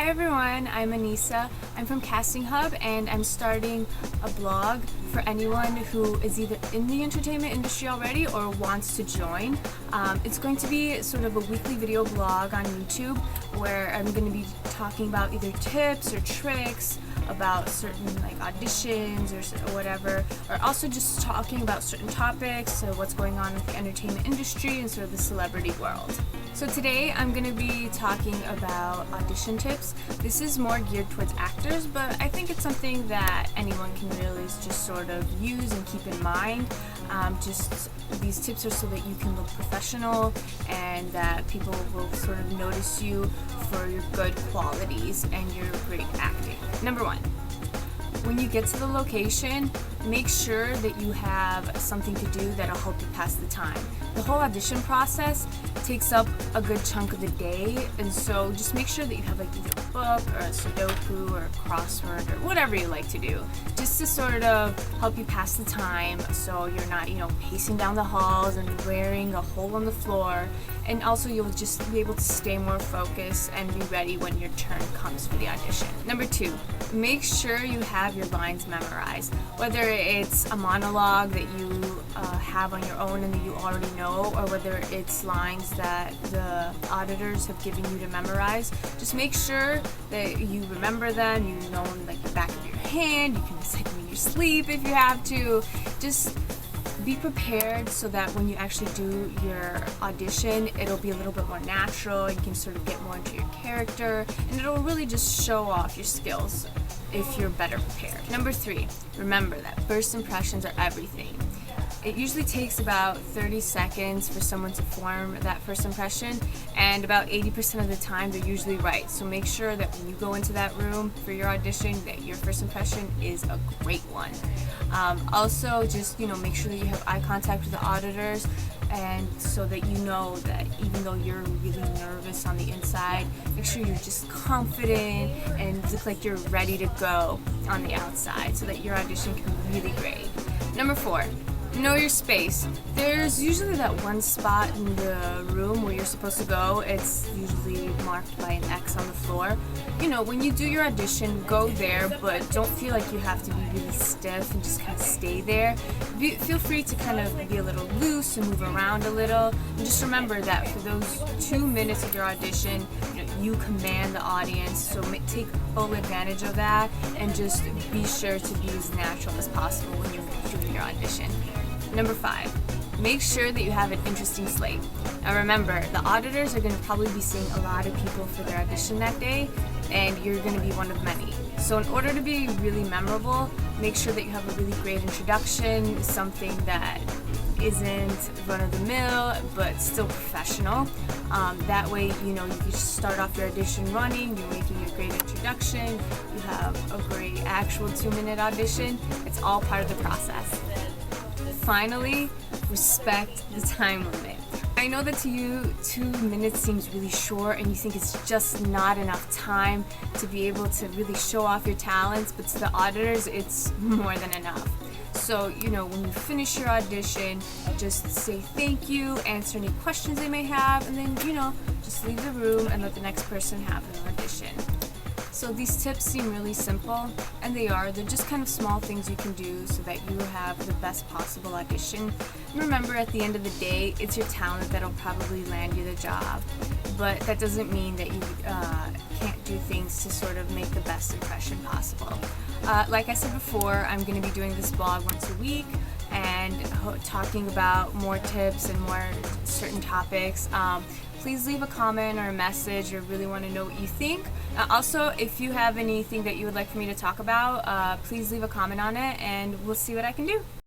Hi everyone, I'm Anissa. I'm from CastingHUB and I'm starting a blog for anyone who is either in the entertainment industry already or wants to join. It's going to be sort of a weekly video blog on YouTube where I'm going to be talking about either tips or tricks about certain auditions or whatever, or also just talking about certain topics, so what's going on with the entertainment industry and sort of the celebrity world. So today I'm going to be talking about audition tips. This is more geared towards actors, but I think it's something that anyone can really just sort of use and keep in mind. Just these tips are so that you can look professional and that people will sort of notice you for your good qualities and your great acting. Number one, when you get to the location, make sure that you have something to do that'll help you pass the time. The whole audition process takes up a good chunk of the day, and so just make sure that you have either a book or a Sudoku or a crossword or whatever you like to do, just to sort of help you pass the time so you're not, pacing down the halls and wearing a hole on the floor, and also you'll just be able to stay more focused and be ready when your turn comes for the audition. Number two, make sure you have your lines memorized, whether it's a monologue that you have on your own and that you already know, or whether it's lines that the auditors have given you to memorize. Just make sure that you remember them, you know them like the back of your hand, you can recite them in your sleep if you have to. Just be prepared so that when you actually do your audition, it'll be a little bit more natural, you can sort of get more into your character, and it'll really just show off your skills if you're better prepared. Number three, remember that first impressions are everything. It usually takes about 30 seconds for someone to form that first impression, and about 80% of the time they're usually right. So make sure that when you go into that room for your audition, that your first impression is a great one. Also, just make sure that you have eye contact with the auditors, and so that you know that even though you're really nervous on the inside, make sure you're just confident and look like you're ready to go on the outside so that your audition can be really great. Number four, know your space. There's usually that one spot in the room where you're supposed to go. It's usually marked by an X on the floor. When you do your audition, go there, but don't feel like you have to be really stiff and just kind of stay there. Feel free to kind of be a little loose and move around a little. And just remember that for those 2 minutes of your audition, you command the audience, so take full advantage of that and just be sure to be as natural as possible when you're doing your audition. Number five, make sure that you have an interesting slate. Now remember, the auditors are going to probably be seeing a lot of people for their audition that day, and you're going to be one of many. So in order to be really memorable, make sure that you have a really great introduction, something that isn't run-of-the-mill but still professional. That way, you can just start off your audition running, you're making a great introduction, you have a great actual 2-minute audition. It's all part of the process. Finally, respect the time limit. I know that to you, 2 minutes seems really short and you think it's just not enough time to be able to really show off your talents, but to the auditors, it's more than enough. So, when you finish your audition, just say thank you, answer any questions they may have, and then, just leave the room and let the next person have their audition. So these tips seem really simple, and they're just kind of small things you can do so that you have the best possible audition. And remember, at the end of the day, it's your talent that'll probably land you the job, but that doesn't mean that you can't do things to sort of make the best impression possible. Like I said before, I'm going to be doing this blog once a week and talking about more tips and more certain topics. Please leave a comment or a message, or really want to know what you think. Also, if you have anything that you would like for me to talk about, please leave a comment on it and we'll see what I can do.